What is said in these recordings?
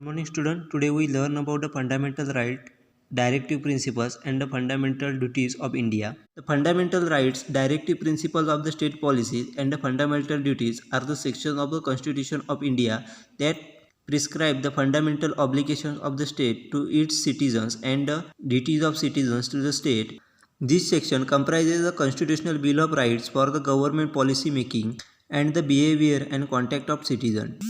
Good morning student. Today we learn about the fundamental right, directive principles and the fundamental duties of India. The fundamental rights, directive principles of the state policies and the fundamental duties are the sections of the Constitution of India that prescribe the fundamental obligations of the state to its citizens and the duties of citizens to the state. This section comprises the constitutional bill of rights for the government policy making and the behavior and conduct of citizens.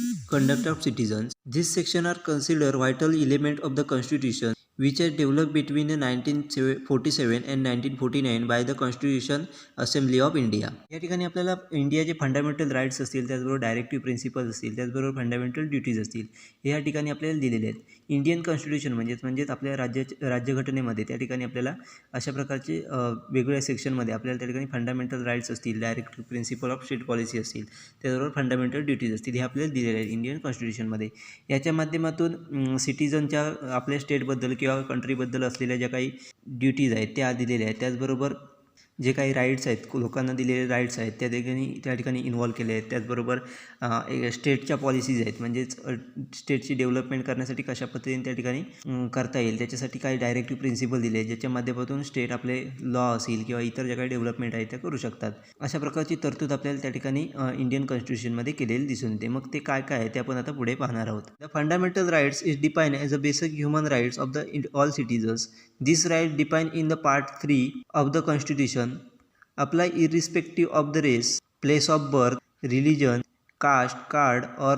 This section are considered vital element of the constitution which has developed between 1947 and 1949 by the Constitution Assembly of India. या ठिकाणी आपल्याला इंडियाचे fundamental rights असतील, त्याचबरोबर directive principles असतील, त्याचबरोबर fundamental duties असतील, हे या ठिकाणी आपल्याला दिलेले आहेत. इंडियन कॉन्स्टिट्यूशन म्हणजेच आपल्या राज्यघटनेमध्ये त्या ठिकाणी आपल्याला अशा प्रकारचे वेगवेगळ्या सेक्शनमध्ये आपल्याला त्या ठिकाणी फंडामेंटल राईट्स असतील, directive principle of state policy असतील, त्याचबरोबर फंडामेंटल ड्युटीज असतील, हे आपल्याला दिलेले आहेत इंडियन कॉन्स्टिट्यूशनमध्ये. याच्या माध्यमातून सिटिझनच्या आपल्या स्टेटबद्दल किंवा कंट्रीबद्दल असलेल्या ज्या काही ड्युटीज आहेत त्या दिलेल्या आहेत. त्याचबरोबर जे काही राईट्स आहेत, लोकांना दिलेले राईट्स आहेत त्या ठिकाणी इन्व्हॉल्व केले आहेत. त्याचबरोबर स्टेटच्या पॉलिसीज आहेत, म्हणजेच स्टेटची डेव्हलपमेंट करण्यासाठी कशा पद्धतीने त्या ठिकाणी करता येईल त्याच्यासाठी काही डायरेक्टिव्ह प्रिन्सिपल दिले आहेत, ज्याच्या माध्यमातून स्टेट आपले लॉ असेल किंवा इतर ज्या काही डेव्हलपमेंट आहेत त्या करू शकतात. अशा प्रकारची तरतूद आपल्याला त्या ठिकाणी इंडियन कॉन्स्टिट्यूशनमध्ये केलेली दिसून येते. मग ते काय आहे ते आपण आता पुढे पाहणार आहोत. The fundamental rights is define as a basic human rights of the all citizens. These rights defined in the Part 3 of the Constitution apply irrespective of the race, place of birth, religion, caste, card or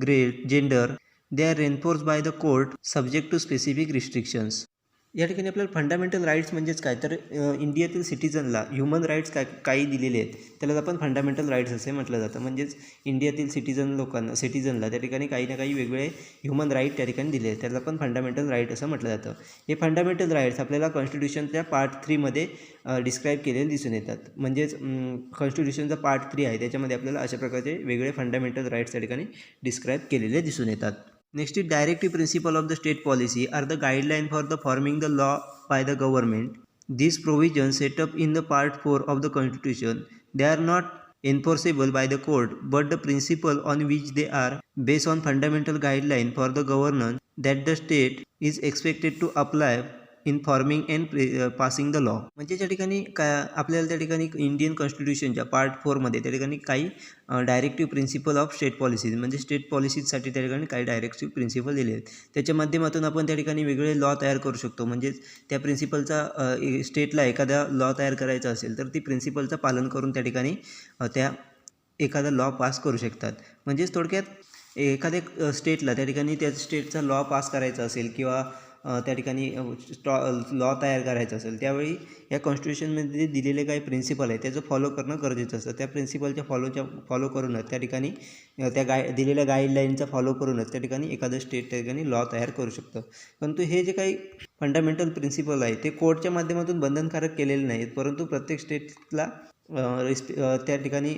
grade, gender. They are enforced by the court subject to specific restrictions. या ठिकाणी आपल्याला fundamental rights म्हणजेच काय तर इंडियातील सिटिझनला human rights काही दिलेले आहेत, त्याला आपण फंडामेंटल राईट्स असे म्हटलं जातं. म्हणजेच इंडियातील सिटिझनला त्या ठिकाणी काही ना काही वेगवेगळे ह्युमन राईट त्या ठिकाणी दिले आहेत, त्याला आपण फंडामेंटल राईट असं म्हटलं जातं. हे फंडामेंटल राईट्स आपल्याला कॉन्स्टिट्यूशनच्या पार्ट 3मध्ये डिस्क्राईब केलेले दिसून येतात. म्हणजेच कॉन्स्टिट्यूशनचा पार्ट 3 आहे, त्याच्यामध्ये आपल्याला अशा प्रकारचे वेगळे फंडामेंटल राईट्स त्या ठिकाणी डिस्क्राईब केलेले दिसून येतात. Next is directive principle of the state policy are the guideline for the forming the law by the government. These provisions set up in the Part 4 of the Constitution. They are not enforceable by the court, but the principle on which they are based on fundamental guideline for the governance that the state is expected to apply in forming and passing the law. म्हणजे त्या ठिकाणी आपल्याला त्या ठिकाणी Indian कॉन्स्टिट्यूशनच्या part 4मध्ये त्या ठिकाणी काही directive principle of state policies म्हणजे स्टेट पॉलिसीजसाठी त्या ठिकाणी काही डायरेक्टिव्ह प्रिन्सिपल दिले आहेत. त्याच्या माध्यमातून आपण त्या ठिकाणी वेगळे लॉ तयार करू शकतो. म्हणजेच त्या प्रिन्सिपलचा स्टेटला एखादा लॉ तयार करायचा असेल तर ती प्रिन्सिपलचं पालन करून त्या ठिकाणी त्या एखादा लॉ पास करू शकतात. म्हणजेच थोडक्यात एखाद्या स्टेटला त्या ठिकाणी त्या स्टेटचा लॉ पास करायचा असेल किंवा त्या ठिकाणी लॉ तयार करायचा असेल, त्यावेळी या कॉन्स्टिट्यूशनमध्ये दिलेले काही प्रिन्सिपल आहे त्याचं फॉलो करणं गरजेचं असतं. त्या प्रिन्सिपलच्या फॉलो करूनच त्या ठिकाणी त्या दिलेल्या गाईडलाईनचा फॉलो करूनच त्या ठिकाणी एखादं स्टेट त्या ठिकाणी लॉ तयार करू शकतं. परंतु हे जे काही फंडामेंटल प्रिन्सिपल आहे ते कोर्टच्या माध्यमातून बंधनकारक केलेले नाहीत, परंतु प्रत्येक स्टेटला त्या ठिकाणी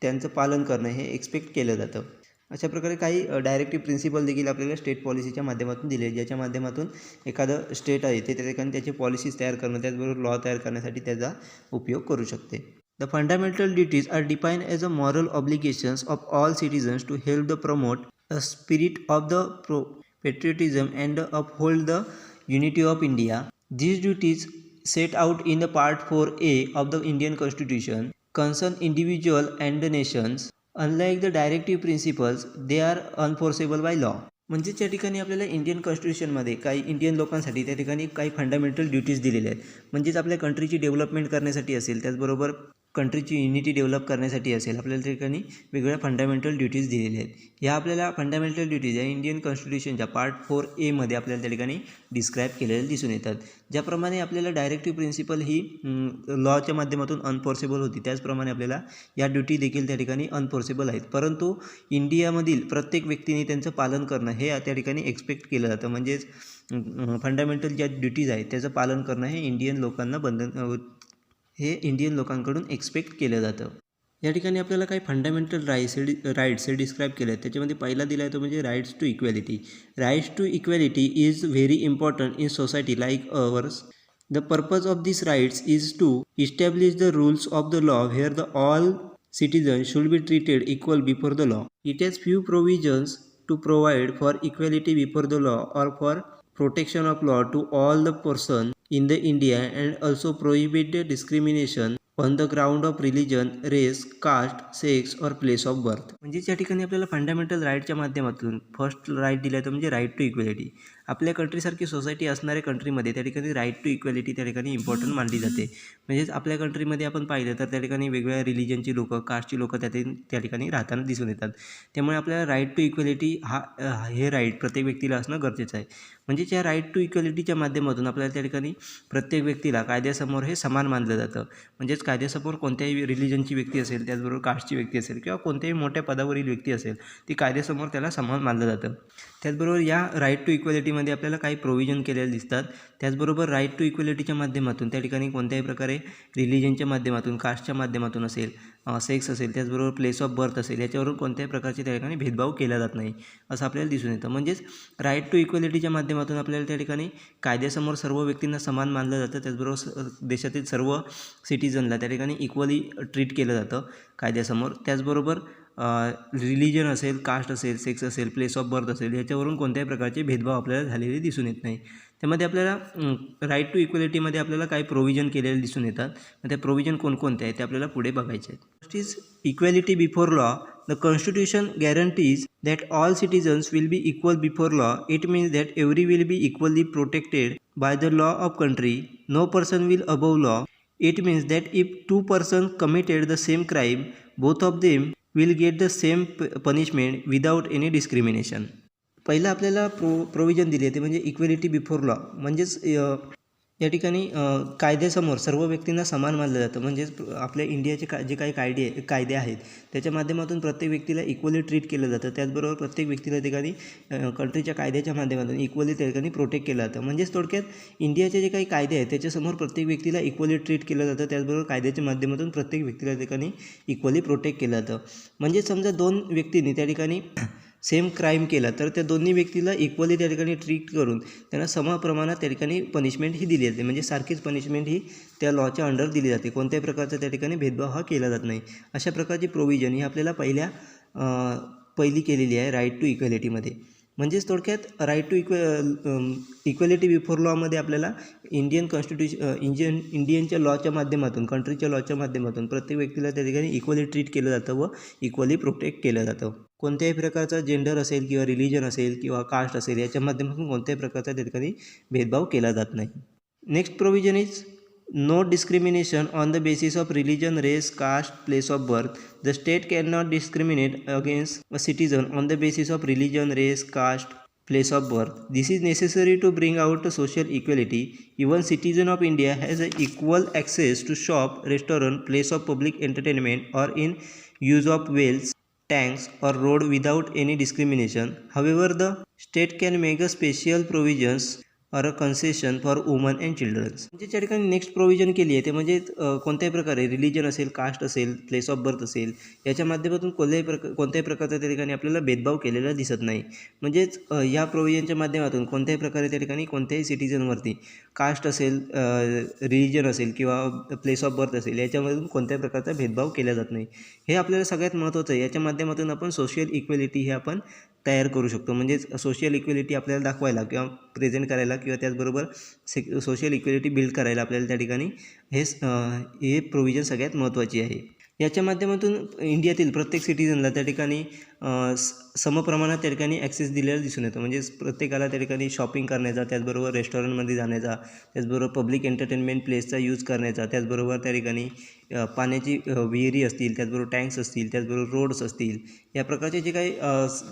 त्यांचं पालन करणं हे एक्सपेक्ट केलं जातं. अशा प्रकारे काही डायरेक्टिव्ह प्रिन्सिपल देखील आपल्याला स्टेट पॉलिसीच्या माध्यमातून दिले, ज्याच्या माध्यमातून एखादं स्टेट आहे ते त्या ठिकाणी त्याचे पॉलिसीज तयार करणं त्याचबरोबर लॉ तयार करण्यासाठी त्याचा उपयोग करू शकते. The fundamental duties are defined as a moral obligations of all citizens to help the promote a spirit of the patriotism and uphold the unity of India. These duties set out in the Part 4A of the Indian Constitution concern individual and the nations. Unlike the directive principles, they are unenforceable by law. म्हणजे त्या ठिकाणी आपल्याला Indian कॉन्स्टिट्यूशनमध्ये काही Indian लोकांसाठी त्या ठिकाणी काही fundamental duties दिलेल्या आहेत. म्हणजेच आपल्या कंट्रीची डेव्हलपमेंट करण्यासाठी असेल, त्याचबरोबर कंट्रीची युनिटी डेव्हलप करण्यासाठी असेल, आपल्याला त्या ठिकाणी वेगवेगळ्या फंडामेंटल ड्युटीज दिलेल्या आहेत. ह्या आपल्याला फंडामेंटल ड्युटीज या इंडियन कॉन्स्टिट्यूशनच्या पार्ट 4A आपल्याला त्या ठिकाणी डिस्क्राईब केलेले दिसून येतात. ज्याप्रमाणे आपल्याला डायरेक्टिव्ह प्रिन्सिपल ही लॉच्या माध्यमातून अनफोर्सेबल होती, त्याचप्रमाणे आपल्याला या ड्युटी देखील त्या ठिकाणी अनफोर्सेबल आहेत. परंतु इंडियामधील प्रत्येक व्यक्तीने त्यांचं पालन करणं हे त्या ठिकाणी एक्सपेक्ट केलं जातं. म्हणजेच फंडामेंटल ज्या ड्युटीज आहेत त्याचं पालन करणं हे इंडियन लोकांकडून एक्सपेक्ट केलं जातं. या ठिकाणी आपल्याला काही फंडामेंटल राईट्स हे डिस्क्राईब केले आहेत. त्याच्यामध्ये पहिला दिला आहे तो म्हणजे rights to equality. Rights to equality is very important in society like ours. The purpose of this rights is to establish the rules of the law where the all citizens should be treated equal before the law. It has few provisions to provide for equality before the law or for protection of law to all the person in the India and also prohibit the discrimination on the ground of religion, race, caste, sex or place of birth. म्हणजे या ठिकाणी आपल्याला fundamental राईटच्या माध्यमातून first right दिला तो म्हणजे right to equality. आपल्या कंट्रीसारखी society असणाऱ्या कंट्रीमध्ये त्या ठिकाणी राईट टू इक्वेलिटी त्या ठिकाणी इम्पॉर्टंट मानली जाते. म्हणजेच आपल्या कंट्रीमध्ये आपण पाहिलं तर त्या ठिकाणी वेगवेगळ्या रिलिजनची लोकं, कास्टची लोकं त्या ठिकाणी राहताना दिसून येतात. त्यामुळे आपल्याला राईट टू इक्वेलिटी हे राईट प्रत्येक व्यक्तीला असणं गरजेचं आहे. म्हणजेच या राईट टू इक्वेलिटीच्या माध्यमातून आपल्याला त्या ठिकाणी प्रत्येक व्यक्तीला कायद्यासमोर हे समान मानलं जातं. म्हणजेच कायद्यासमोर कोणत्याही रिलिजनची व्यक्ती असेल, त्याचबरोबर कास्टची व्यक्ती असेल किंवा कोणत्याही मोठ्या पदावरील व्यक्ती असेल, ती कायद्यासमोर त्याला समान मानलं जातं. त्याचबरोबर या राईट टू इक्वेलिटीमध्ये आपल्याला काही प्रोव्हिजन केलेले दिसतात. त्याचबरोबर राईट टू इक्वेलिटीच्या माध्यमातून त्या ठिकाणी कोणत्याही प्रकारे रिलिजनच्या माध्यमातून, कास्टच्या माध्यमातून असेल, सेक्स असेल, त्याचबरोबर प्लेस ऑफ बर्थ असेल, याच्यावरून कोणत्याही प्रकारचे त्या ठिकाणी भेदभाव केला जात नाही असं आपल्याला दिसून येतं. म्हणजेच राईट टू इक्वेलिटीच्या माध्यमातून आपल्याला त्या ठिकाणी कायद्यासमोर सर्व व्यक्तींना समान मानलं जातं. त्याचबरोबर देशातील सर्व सिटिझनला त्या ठिकाणी इक्वली ट्रीट केलं जातं कायद्यासमोर. त्याचबरोबर रिलिजन असेल, कास्ट असेल, सेक्स असेल, प्लेस ऑफ बर्थ असेल, याच्यावरून कोणत्याही प्रकारचे भेदभाव आपल्याला झालेले दिसून येत नाही. त्यामध्ये आपल्याला राईट टू इक्वेलिटीमध्ये आपल्याला काही प्रोव्हिजन केलेले दिसून येतात. त्या प्रोव्हिजन कोणकोणते आहेत ते आपल्याला पुढे बघायचे आहेत. First is equality before law. The constitution guarantees that all citizens will be equal before law. It means that every will be equally protected by the law of country. No person will above law. It means that if two persons committed the same crime, both of them will get the same punishment without any discrimination. पहिलं आपल्याला provision दिली आहे ते म्हणजे equality before law. म्हणजेच या ठिकाणी कायद्यासमोर सर्व व्यक्तींना समान मानलं जातं. म्हणजेच आपल्या इंडियाचे जे काही कायदे आहेत त्याच्या माध्यमातून प्रत्येक व्यक्तीला इक्वली ट्रीट केलं जातं. त्याचबरोबर प्रत्येक व्यक्तीला ठिकाणी कंट्रीच्या कायद्याच्या माध्यमातून इक्वली त्या ठिकाणी प्रोटेक्ट केलं जातं. म्हणजेच थोडक्यात इंडियाचे जे काही कायदे आहेत त्याच्यासमोर प्रत्येक व्यक्तीला इक्वली ट्रीट केलं जातं. त्याचबरोबर कायद्याच्या माध्यमातून प्रत्येक व्यक्तीला ठिकाणी इक्वली प्रोटेक्ट केलं जातं. म्हणजे समजा दोन व्यक्तींनी त्या ठिकाणी सेम क्राईम केला तर त्या दोन्ही व्यक्तीला इक्वली त्या ठिकाणी ट्रीट करून त्यांना समप्रमाणात त्या ठिकाणी पनिशमेंट ही दिली जाते. म्हणजे सारखीच पनिशमेंट ही त्या लॉच्या अंडर दिली जाते. कोणत्याही प्रकारचा त्या ठिकाणी भेदभाव हा केला जात नाही. अशा प्रकारची प्रोव्हिजन ही आपल्याला पहिली केलेली आहे राईट टू इक्वेलिटीमध्ये. म्हणजेच थोडक्यात राईट टू इक्वेलिटी बिफोर लॉमध्ये आपल्याला इंडियनच्या लॉच्या माध्यमातून, कंट्रीच्या लॉच्या माध्यमातून प्रत्येक व्यक्तीला त्या ठिकाणी इक्वली ट्रीट केलं जातं व इक्वली प्रोटेक्ट केलं जातं. कोणत्याही प्रकारचा जेंडर असेल किंवा रिलिजन असेल किंवा कास्ट असेल याच्या माध्यमातून कोणत्याही प्रकारचा त्या ठिकाणी भेदभाव केला जात नाही. Next provision is no discrimination on the basis of religion, race, caste, place of birth. The state cannot discriminate against a citizen on the basis of religion, race, caste, place of birth. This is necessary to bring out social equality. Even citizen of India has equal access to shop, restaurant, place of public entertainment or in use of wells, tanks or road without any discrimination. However, the state can make a special provisions or a concession for women and children. म्हणजे त्या ठिकाणी next provision केली आहे ते म्हणजे कोणत्याही प्रकारे religion असेल, कास्ट असेल, प्लेस ऑफ बर्थ असेल याच्या माध्यमातून कोणत्याही प्रकारचा त्या ठिकाणी आपल्याला भेदभाव केलेला दिसत नाही. म्हणजेच या प्रोव्हिजनच्या माध्यमातून कोणत्याही प्रकारे त्या ठिकाणी कोणत्याही सिटिझनवरती कास्ट असेल, रिलिजन असेल किंवा प्लेस ऑफ बर्थ असेल याच्यामधून कोणत्याही प्रकारचा भेदभाव केला जात नाही. हे आपल्याला सगळ्यात महत्त्वाचं आहे. याच्या माध्यमातून आपण सोशल इक्वेलिटी हे आपण तयार करू शकतो. म्हणजेच सोशल इक्वेलिटी आपल्याला दाखवायला किंवा प्रेझेंट करायला किंवा त्याचबरोबर सोशल इक्वेलिटी बिल्ड करायला आपल्याला त्या ठिकाणी हे प्रोव्हिजन सगळ्यात महत्त्वाची आहे. याच्या माध्यमातून इंडियातील प्रत्येक सिटिझनला त्या ठिकाणी समप्रमाणात त्या ठिकाणी ॲक्सेस दिलेला दिसून येतो. म्हणजेच प्रत्येकाला त्या ठिकाणी शॉपिंग करण्याचा, त्याचबरोबर रेस्टॉरंटमध्ये जाण्याचा, त्याचबरोबर पब्लिक एंटरटेनमेंट प्लेसचा यूज करण्याचा, त्याचबरोबर त्या ठिकाणी पाण्याची विहिरी असतील, त्याचबरोबर टँक्स असतील, त्याचबरोबर रोड्स असतील, या प्रकारचे जे काही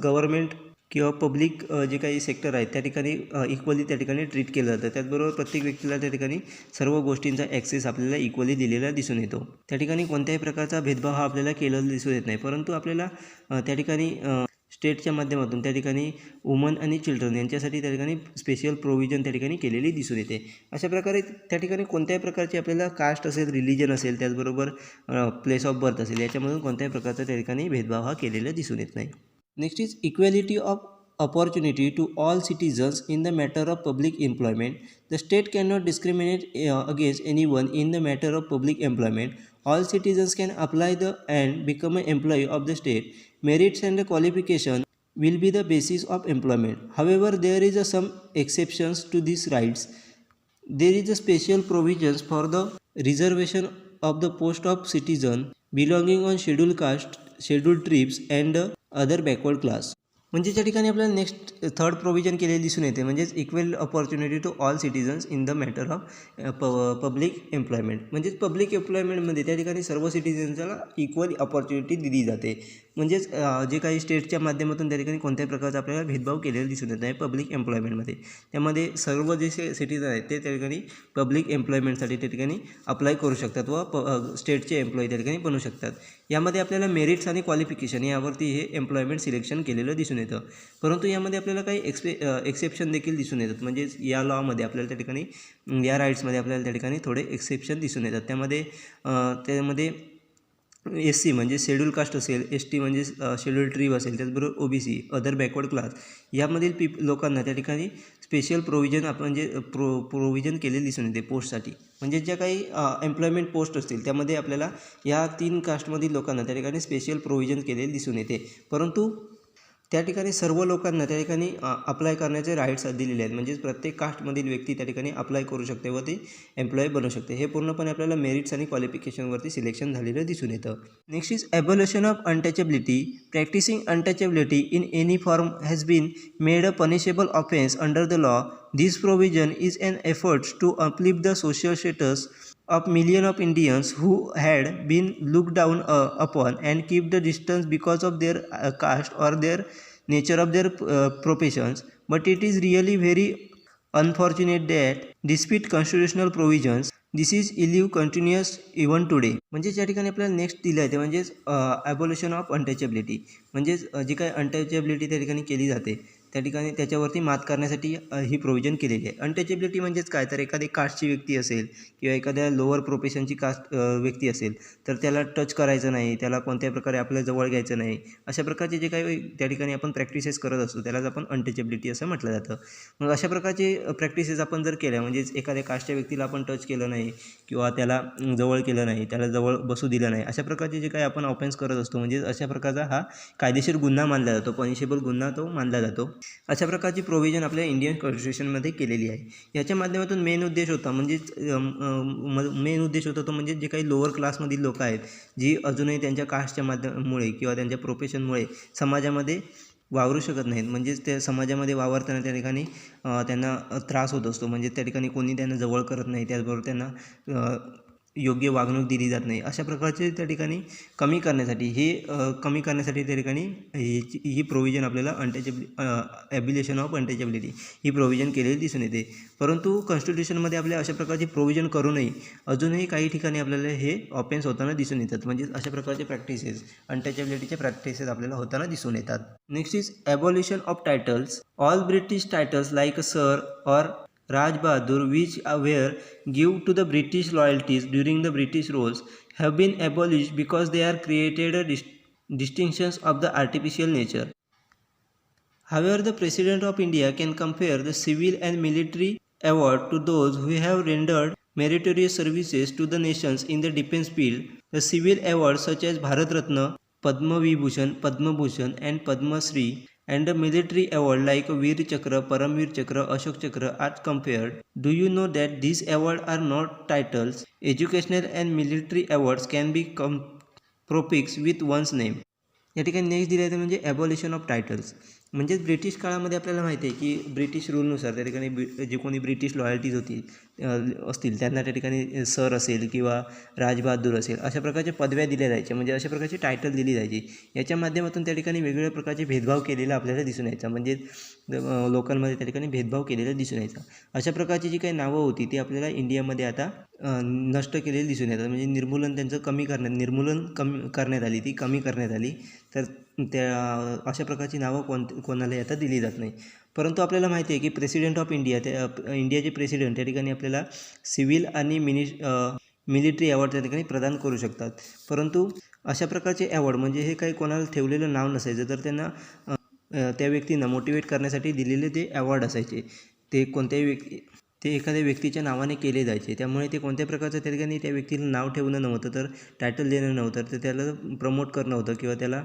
गव्हर्मेंट किंवा पब्लिक जे काही सेक्टर आहेत त्या ठिकाणी इक्वली त्या ठिकाणी ट्रीट केलं जातं. त्याचबरोबर प्रत्येक व्यक्तीला त्या ठिकाणी सर्व गोष्टींचा ॲक्सेस आपल्याला इक्वली दिलेला दिसून येतो. त्या ठिकाणी कोणत्याही प्रकारचा भेदभाव हा आपल्याला केलेला दिसून येत नाही. परंतु आपल्याला त्या ठिकाणी स्टेटच्या माध्यमातून त्या ठिकाणी वुमन आणि चिल्ड्रन यांच्यासाठी त्या ठिकाणी स्पेशल प्रोव्हिजन त्या ठिकाणी केलेली दिसून येते. अशा प्रकारे त्या ठिकाणी कोणत्याही प्रकारची आपल्याला कास्ट असेल, रिलिजन असेल, त्याचबरोबर प्लेस ऑफ बर्थ असेल याच्यामधून कोणत्याही प्रकारचा त्या ठिकाणी भेदभाव हा केलेला दिसून येत नाही. Next is equality of opportunity to all citizens in the matter of public employment. The state cannot discriminate against anyone in the matter of public employment. All citizens can apply and become an employee of the state. Merits and qualification will be the basis of employment. However, there is some exceptions to these rights. There is a special provisions for the reservation of the post of citizen belonging on scheduled caste, scheduled tribes and other backward class. म्हणजे त्या ठिकाणी आपल्याला next third provision केलेले दिसून येते, म्हणजेच equal opportunity to all citizens in the matter of public employment. म्हणजेच public एम्प्लॉयमेंटमध्ये त्या ठिकाणी सर्व सिटिझन्सला इक्वल अपॉर्च्युनिटी दिली जाते. म्हणजेच जे काही स्टेटच्या माध्यमातून त्या ठिकाणी कोणत्याही प्रकारचा आपल्याला भेदभाव केलेला दिसून येत नाही पब्लिक एम्प्लॉयमेंटमध्ये. त्यामध्ये सर्व जे सिटिझन आहेत ते त्या ठिकाणी पब्लिक एम्प्लॉयमेंटसाठी त्या ठिकाणी अप्लाय करू शकतात व स्टेटचे एम्प्लॉई त्या ठिकाणी बनू शकतात. यामध्ये आपल्याला मेरिट्स आणि क्वालिफिकेशन यावरती हे एम्प्लॉयमेंट सिलेक्शन केलेलं दिसून येतं. परंतु यामध्ये आपल्याला काही एक्सेप्शन देखील दिसून येतात. म्हणजेच या लॉमध्ये आपल्याला त्या ठिकाणी या राईट्समध्ये आपल्याला त्या ठिकाणी थोडे एक्सेप्शन दिसून येतात. त्यामध्ये SC म्हणजे शेड्यूल कास्ट असेल, ST म्हणजे शेड्यूल ट्रीब असेल, त्याचबरोबर OBC अदर बॅकवर्ड क्लास यामधील लोकांना त्या ठिकाणी स्पेशल प्रोव्हिजन आपण म्हणजे प्रोव्हिजन केलेली दिसून येते पोस्टसाठी. म्हणजे ज्या काही एम्प्लॉयमेंट पोस्ट असतील त्यामध्ये आपल्याला या 3 कास्टमधील लोकांना त्या ठिकाणी स्पेशल प्रोव्हिजन केलेले दिसून येते. परंतु त्या ठिकाणी सर्व लोकांना त्या ठिकाणी अप्लाय करण्याचे राईट्स दिलेले आहेत. म्हणजेच प्रत्येक कास्टमधील व्यक्ती त्या ठिकाणी अप्लाय करू शकते व ती एम्प्लॉय बनू शकते. हे पूर्णपणे आपल्याला मेरिट्स आणि क्वालिफिकेशनवरती सिलेक्शन झालेलं दिसून येतं. Next is abolition of untouchability. Practising untouchability in any form has been made a punishable offence under the law. This provision is an efforts to uplift the social status of millions of Indians who had been looked down upon and keep the distance because of their caste or their nature of their professions. But it is really very unfortunate that despite constitutional provisions this is illegal continuous even today. म्हणजे या ठिकाणी आपल्याला next दिलं आहे ते म्हणजेच ॲबॉलिशन of untouchability. म्हणजेच जी काही अनटचेबिलिटी त्या ठिकाणी केली जाते त्या ठिकाणी त्याच्यावरती मात करण्यासाठी ही प्रोव्हिजन केलेली आहे. अनटचेबिलिटी म्हणजेच काय, तर एखादी कास्टची व्यक्ती असेल किंवा एखाद्या लोअर प्रोफेशनची कास्ट व्यक्ती असेल तर त्याला टच करायचं नाही, त्याला कोणत्याही प्रकारे आपल्या जवळ घ्यायचं नाही. अशा प्रकारचे जे काही त्या ठिकाणी आपण प्रॅक्टिसेस करत असतो त्यालाच आपण अनटचेबिलिटी असं म्हटलं जातं. मग अशा प्रकारचे प्रॅक्टिसेस आपण जर केल्या म्हणजेच एखाद्या कास्टच्या व्यक्तीला आपण टच केलं नाही किंवा त्याला जवळ केलं नाही, त्याला जवळ बसू दिलं नाही, अशा प्रकारचे जे काही आपण ऑफेन्स करत असतो म्हणजेच अशा प्रकारचा हा कायदेशीर गुन्हा मानला जातो, पनिशेबल गुन्हा तो मानला जातो. अशा प्रकारची प्रोव्हिजन आपल्या इंडियन कॉन्स्टिट्यूशनमध्ये केलेली आहे. याच्या माध्यमातून मेन उद्देश होता तो म्हणजे जे काही लोअर क्लासमधील लोक आहेत जी अजूनही त्यांच्या कास्टच्या माध्यमामुळे किंवा त्यांच्या प्रोफेशनमुळे समाजामध्ये वावरू शकत नाहीत. म्हणजेच त्या समाजामध्ये वावरताना त्या ठिकाणी त्यांना त्रास होत असतो. म्हणजे त्या ठिकाणी कोणी त्यांना जवळ करत नाही, त्याचबरोबर त्यांना योग्य वागणूक दिली जात नाही. अशा प्रकारचे त्या ठिकाणी कमी करण्यासाठी त्या ठिकाणी ही प्रोव्हिजन आपल्याला ॲबॉलिशन ऑफ अनटचेबिलिटी ही प्रोव्हिजन केलेली दिसून येते. परंतु कॉन्स्टिट्यूशनमध्ये आपल्या अशा प्रकारची प्रोव्हिजन करूनही अजूनही काही ठिकाणी आपल्याला हे ऑफेन्स होताना दिसून येतात. म्हणजे अशा प्रकारचे प्रॅक्टिसेस अनटचेबिलिटीचे प्रॅक्टिसेस आपल्याला होताना दिसून येतात. Next is abolition of titles. All British titles like sir और Raj Bahadur, which were given to the British loyalties during the British rules, have been abolished because they are created distinctions of the artificial nature. However, the President of India can confer the civil and military award to those who have rendered meritorious services to the nations in the defense field. The civil awards such as Bharat Ratna, Padma Vibhushan, Padma Bhushan and Padma Shri and the military award like Veer Chakra, Paramveer Chakra, Ashok Chakra are conferred. Do you know that these awards are not titles? Educational and military awards can be prefixed with one's name. या ठिकाणी next दिलं आहे म्हणजे ॲबॉलिशन of titles. म्हणजेच British काळामध्ये आपल्याला माहिती आहे की ब्रिटिश रूलनुसार त्या ठिकाणी जे कोणी ब्रिटिश लॉयल्टीज असतील त्यांना त्या ठिकाणी सर असेल किंवा राजबहादूर असेल अशा प्रकारच्या पदव्या दिल्या जायच्या. म्हणजे अशा प्रकारची टायटल दिली जायची. याच्या माध्यमातून त्या ठिकाणी वेगवेगळ्या प्रकारचे भेदभाव केलेला आपल्याला दिसून यायचा. म्हणजे लोकांमध्ये त्या ठिकाणी भेदभाव केलेला दिसून यायचा. अशा प्रकारची जी काही नावं होती ती आपल्याला इंडियामध्ये आता नष्ट केलेली दिसून येतात. म्हणजे निर्मूलन त्यांचं कमी करण्यात आली, ती कमी करण्यात आली. तर त्या अशा प्रकारची नावं कोणालाही आता दिली जात नाही. परंतु आपल्याला माहिती आहे की प्रेसिडेंट ऑफ इंडिया इंडियाचे प्रेसिडेंट त्या ठिकाणी आपल्याला सिव्हिल आणि मिलिटरी अवॉर्ड त्या ठिकाणी प्रदान करू शकतात. परंतु अशा प्रकारचे अवॉर्ड म्हणजे हे काही कोणाला ठेवलेलं नाव नसायचं, तर त्यांना त्या व्यक्तींना मोटिवेट करण्यासाठी दिलेले ते अवॉर्ड असायचे. ते एखाद्या व्यक्तीच्या नावाने केले जायचे. त्यामुळे ते कोणत्या प्रकारचं त्या ठिकाणी त्या व्यक्तीला नाव ठेवणं नव्हतं, तर टायटल देणं नव्हतं, तर त्याला प्रमोट करणं होतं किंवा त्याला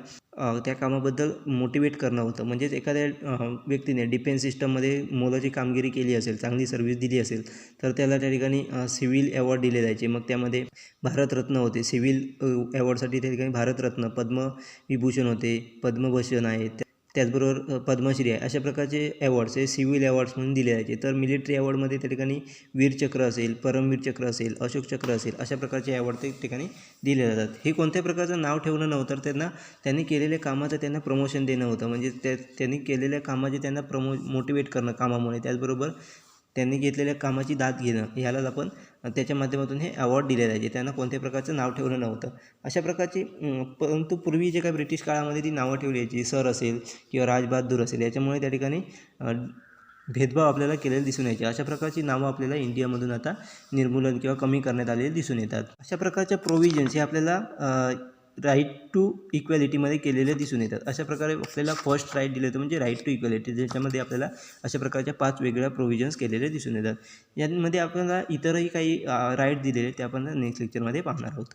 त्या कामाबद्दल मोटिवेट करणं होतं. म्हणजेच एखाद्या व्यक्तीने डिफेन्स सिस्टममध्ये मोलाची कामगिरी केली असेल, चांगली सर्व्हिस दिली असेल, तर त्याला त्या ठिकाणी सिव्हिल अवॉर्ड दिले जायचे. मग त्यामध्ये भारतरत्न होते, सिव्हिल अवॉर्डसाठी त्या ठिकाणी भारतरत्न, पद्मविभूषण होते, पद्मभूषण आहे, त्याचबरोबर पद्मश्री आहे. अशा प्रकारचे अवॉर्ड्स हे सिव्हिल अवॉर्ड्स म्हणून दिले जायचे. तर मिलिटरी अवॉर्डमध्ये त्या ठिकाणी वीरचक्र असेल, परमवीर चक्र असेल, अशोक चक्र असेल, अशा प्रकारचे अवॉर्ड त्या ठिकाणी दिले जातात. हे कोणत्याही प्रकारचं नाव ठेवणं नव्हतं, तर त्यांनी केलेल्या कामाचं त्यांना प्रमोशन देणं होतं. म्हणजे त्यांनी केलेल्या कामाचे त्यांना मोटिवेट करणं कामामुळे, त्याचबरोबर त्यांनी घेतलेल्या कामाची दाद घेणं, ह्यालाच आपण त्याच्या माध्यमातून हे अवॉर्ड दिले जायचे. त्यांना कोणत्याही प्रकारचं नाव ठेवलं नव्हतं. अशा प्रकारची परंतु पूर्वी जे काही ब्रिटिश काळामध्ये ती नावं ठेवली यायची, सर असेल किंवा राजबहादूर असेल, याच्यामुळे त्या ठिकाणी भेदभाव आपल्याला केलेले दिसून यायचे. अशा प्रकारची नावं आपल्याला इंडियामधून आता निर्मूलन किंवा कमी करण्यात आलेले दिसून येतात. अशा प्रकारच्या प्रोव्हिजन्स हे आपल्याला राईट टू इक्वॅलिटीमध्ये केलेले दिसून येतात. अशा प्रकारे आपल्याला फर्स्ट राईट दिले होते, म्हणजे राईट टू इक्वॅलिटी, ज्याच्यामध्ये आपल्याला अशा प्रकारच्या 5 वेगळ्या प्रोव्हिजन्स केलेले दिसून येतात. यामध्ये आपल्याला इतरही काही राईट दिलेले ते आपण नेक्स्ट लेक्चरमध्ये पाहणार आहोत.